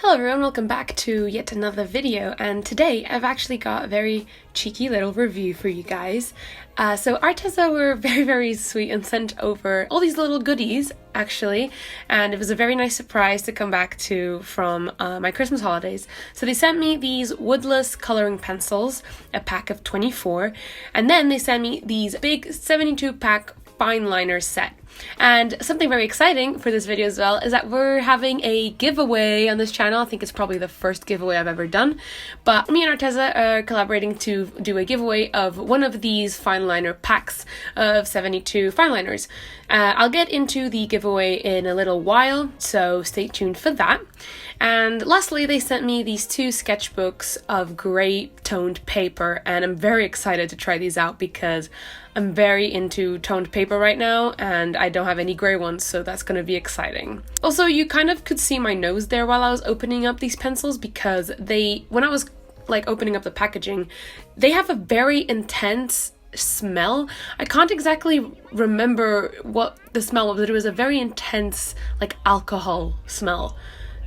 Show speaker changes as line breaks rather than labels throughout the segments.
Hello everyone, welcome back to yet another video, and today I've actually got a very cheeky little review for you guys. So Arteza were very sweet and sent over all these little goodies actually, and it was a very nice surprise to come back to from my Christmas holidays. So they sent me these Woodless coloring pencils, a pack of 24, and then they sent me these big 72 pack Fineliner set. And something very exciting for this video as well is that we're having a giveaway on this channel. I think it's probably the first giveaway I've ever done, but me and Arteza are collaborating to do a giveaway of one of these Fineliner packs of 72 Fineliners. I'll get into the giveaway in a little while, so stay tuned for that. And lastly, they sent me these two sketchbooks of grey toned paper, and I'm very excited to try these out because I'm very into toned paper right now and I don't have any grey ones, so that's going to be exciting. Also, you kind of could see my nose there while I was opening up these pencils because when I was like opening up the packaging, they have a very intense smell. I can't exactly remember what the smell was, but it was a very intense like alcohol smell.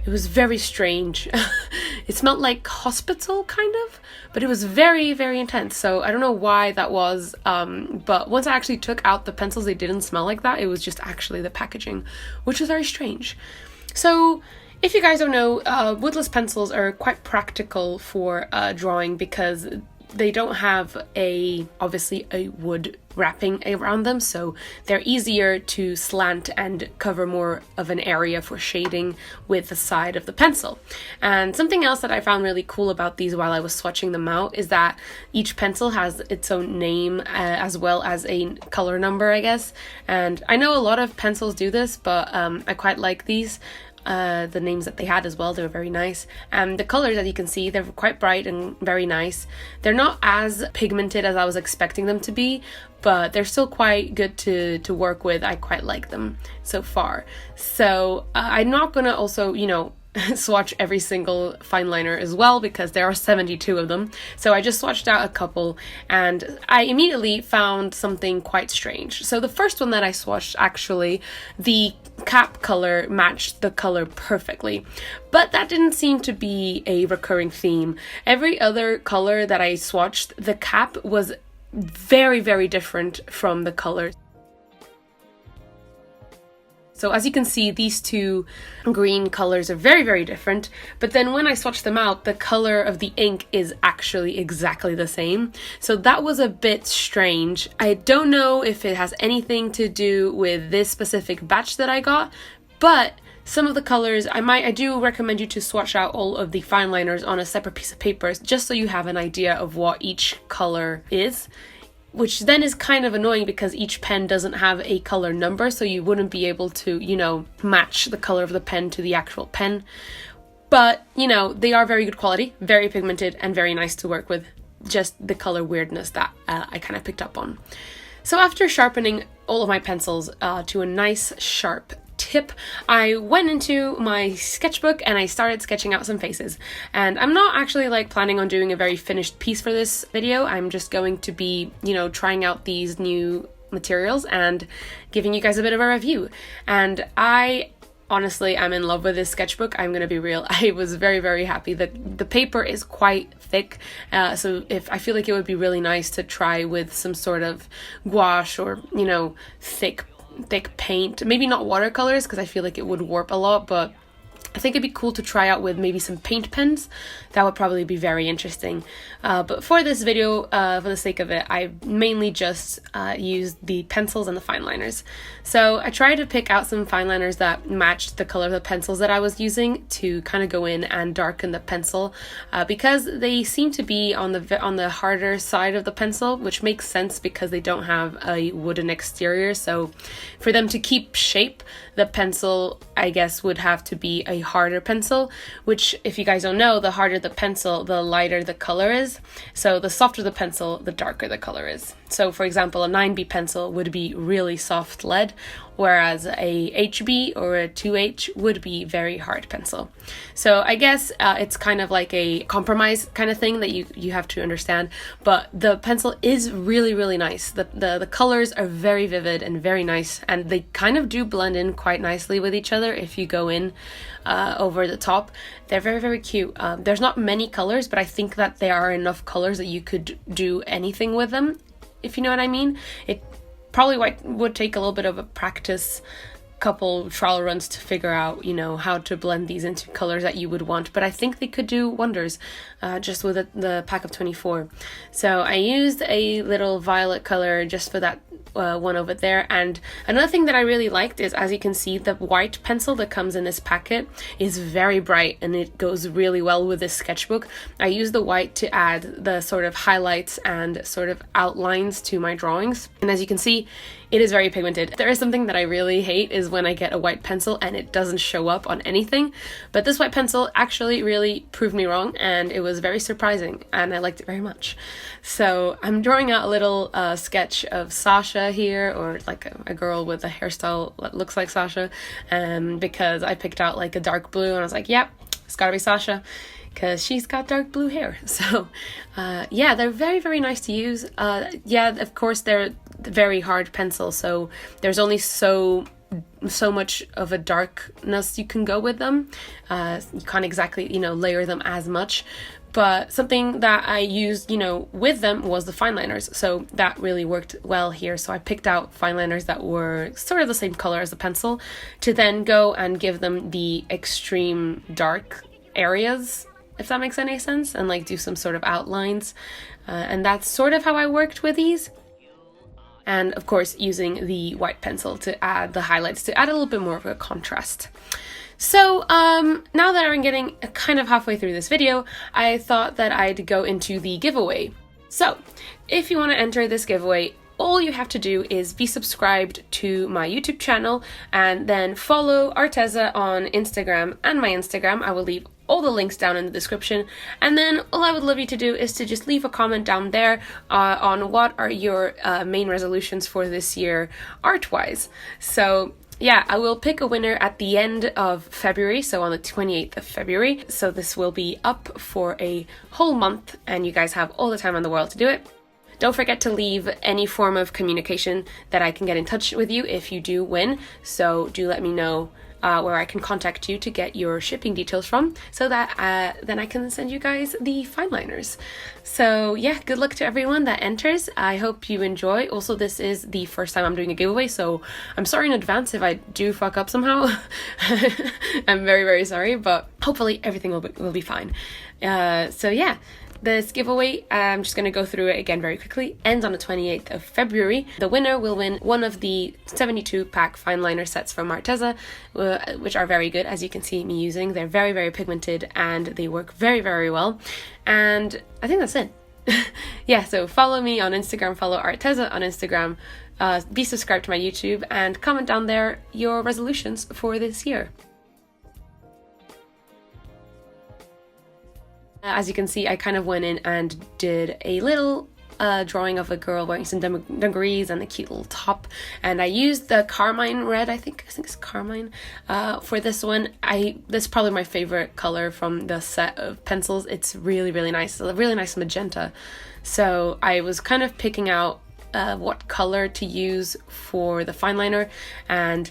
It was very strange. It smelled like hospital, kind of, but it was very intense. So I don't know why that was, but once I actually took out the pencils, they didn't smell like that. It was just actually the packaging, which was very strange. So if you guys don't know, woodless pencils are quite practical for drawing because they don't have obviously a wood wrapping around them, so they're easier to slant and cover more of an area for shading with the side of the pencil. And something else that I found really cool about these while I was swatching them out is that each pencil has its own name as well as a color number, I guess. And I know a lot of pencils do this, but I quite like these. The names that they had as well, they were very nice. And the colors, as you can see, they're quite bright and very nice. They're not as pigmented as I was expecting them to be, but they're still quite good to work with. I quite like them so far. So I'm not gonna also, swatch every single fineliner as well because there are 72 of them. So I just swatched out a couple and I immediately found something quite strange. So the first one that I swatched, actually, the cap color matched the color perfectly, but that didn't seem to be a recurring theme. Every other color that I swatched, the cap was very different from the colors. So as you can see, these two green colors are very different, but then when I swatch them out, the color of the ink is actually exactly the same. So that was a bit strange. I don't know if it has anything to do with this specific batch that I got, but some of the colors, I do recommend you to swatch out all of the fineliners on a separate piece of paper just so you have an idea of what each color is. Which then is kind of annoying because each pen doesn't have a color number, so you wouldn't be able to, match the color of the pen to the actual pen. But, they are very good quality, very pigmented, and very nice to work with. Just the color weirdness that I kind of picked up on. So after sharpening all of my pencils to a nice sharp tip, I went into my sketchbook and I started sketching out some faces. And I'm not actually planning on doing a very finished piece for this video. I'm just going to be, trying out these new materials and giving you guys a bit of a review. And honestly, I'm in love with this sketchbook. I'm gonna be real. I was very happy. The paper is quite thick, so I feel like it would be really nice to try with some sort of gouache or, thick paint. Maybe not watercolors because I feel like it would warp a lot, but I think it'd be cool to try out with maybe some paint pens. That would probably be very interesting. But for this video, for the sake of it, I mainly just used the pencils and the fineliners. So I tried to pick out some fineliners that matched the color of the pencils that I was using to kind of go in and darken the pencil because they seem to be on the harder side of the pencil, which makes sense because they don't have a wooden exterior. So for them to keep shape, the pencil, I guess, would have to be a harder pencil, which, if you guys don't know, the harder the pencil, the lighter the color is. So the softer the pencil, the darker the color is. So for example, a 9B pencil would be really soft lead, whereas a HB or a 2H would be very hard pencil. So I guess it's kind of like a compromise kind of thing that you have to understand, but the pencil is really, really nice. The colors are very vivid and very nice, and they kind of do blend in quite nicely with each other if you go in over the top. They're very, very cute. There's not many colors, but I think that there are enough colors that you could do anything with them, if you know what I mean. It probably would take a little bit of a practice, couple trial runs to figure out, you know, how to blend these into colors that you would want, but I think they could do wonders just with the pack of 24. So I used a little violet color just for that one over there. And another thing that I really liked is, as you can see, the white pencil that comes in this packet is very bright and it goes really well with this sketchbook. I used the white to add the sort of highlights and sort of outlines to my drawings, and as you can see, it is very pigmented. There is something that I really hate is when I get a white pencil and it doesn't show up on anything, but this white pencil actually really proved me wrong, and it was very surprising and I liked it very much. So I'm drawing out a little sketch of Sasha here, or like a girl with a hairstyle that looks like Sasha, because I picked out like a dark blue and I was like, yep, it's gotta be Sasha, because she's got dark blue hair. So yeah, they're very, very nice to use. Yeah, of course they're very hard pencil, so there's only so much of a darkness you can go with them. You can't exactly, you know, layer them as much. But something that I used, you know, with them was the fine liners. So that really worked well here. So I picked out fine liners that were sort of the same color as the pencil to then go and give them the extreme dark areas, if that makes any sense, and like do some sort of outlines. And that's sort of how I worked with these. And of course, using the white pencil to add the highlights, to add a little bit more of a contrast. So now that I'm getting kind of halfway through this video, I thought that I'd go into the giveaway. So if you want to enter this giveaway, all you have to do is be subscribed to my YouTube channel and then follow Arteza on Instagram and my Instagram. I will leave all the links down in the description, and then all I would love you to do is to just leave a comment down there on what are your main resolutions for this year art-wise. So yeah, I will pick a winner at the end of February, so on the 28th of February. So this will be up for a whole month, and you guys have all the time in the world to do it. Don't forget to leave any form of communication that I can get in touch with you if you do win. So do let me know where I can contact you to get your shipping details from, so that then I can send you guys the fine liners. So yeah, good luck to everyone that enters. I hope you enjoy. Also, this is the first time I'm doing a giveaway, so I'm sorry in advance if I do fuck up somehow. I'm very, very sorry, but hopefully everything will be fine. So yeah. This giveaway, I'm just going to go through it again very quickly, ends on the 28th of February. The winner will win one of the 72 pack fine liner sets from Arteza, which are very good, as you can see me using. They're very, very pigmented and they work very, very well. And I think that's it. Yeah, so follow me on Instagram, follow Arteza on Instagram, be subscribed to my YouTube, and comment down there your resolutions for this year. As you can see, I kind of went in and did a little drawing of a girl wearing some dungarees and a cute little top, and I used the carmine red, I think it's carmine, for this one. This is probably my favorite color from the set of pencils. It's really, really nice. It's a really nice magenta. So I was kind of picking out what color to use for the fine liner, and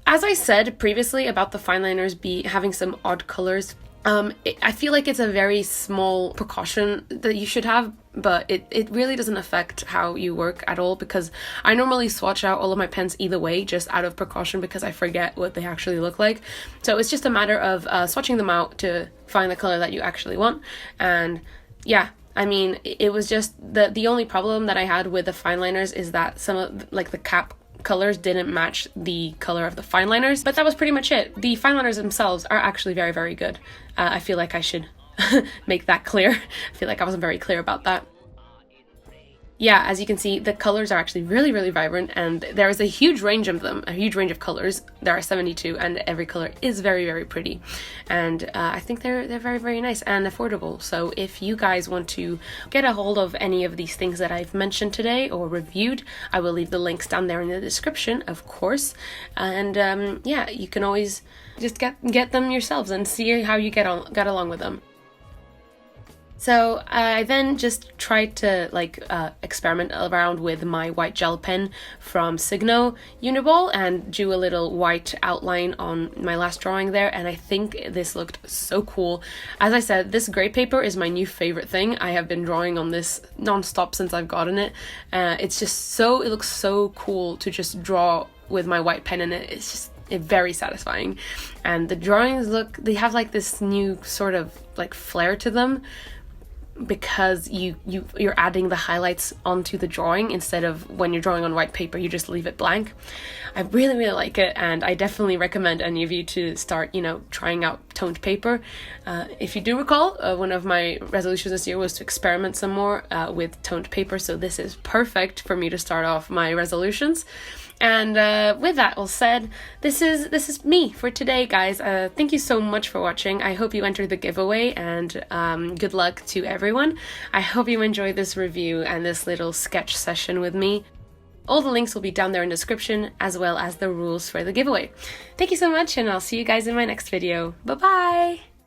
as I said previously about the fine liners having some odd colors, I feel like it's a very small precaution that you should have, but it really doesn't affect how you work at all, because I normally swatch out all of my pens either way, just out of precaution, because I forget what they actually look like. So it's just a matter of swatching them out to find the color that you actually want. And yeah, I mean, it was just the only problem that I had with the fine liners is that some of like the cap colors didn't match the color of the fine liners, but that was pretty much it. The fine liners themselves are actually very, very good. I feel like I should make that clear. I feel like I wasn't very clear about that. yeah, as you can see, the colors are actually really, really vibrant, and there is a huge range of them, a huge range of colors. There are 72, and every color is very, very pretty. And I think they're very, very nice and affordable. So if you guys want to get a hold of any of these things that I've mentioned today or reviewed, I will leave the links down there in the description, of course. And yeah, you can always just get them yourselves and see how you get along with them. So I then just tried to experiment around with my white gel pen from Signo Uniball and do a little white outline on my last drawing there, and I think this looked so cool. As I said, this grey paper is my new favorite thing. I have been drawing on this non-stop since I've gotten it. It's just it looks so cool to just draw with my white pen in it. It's just very satisfying, and the drawings they have like this new sort of like flair to them, because you're adding the highlights onto the drawing instead of when you're drawing on white paper you just leave it blank. I really, really like it, and I definitely recommend any of you to start trying out toned paper. If you do recall, one of my resolutions this year was to experiment some more with toned paper, so this is perfect for me to start off my resolutions. And with that all said, this is me for today, guys. Thank you so much for watching. I hope you entered the giveaway, and good luck to everyone. I hope you enjoyed this review and this little sketch session with me. All the links will be down there in the description, as well as the rules for the giveaway. Thank you so much, and I'll see you guys in my next video. Bye-bye!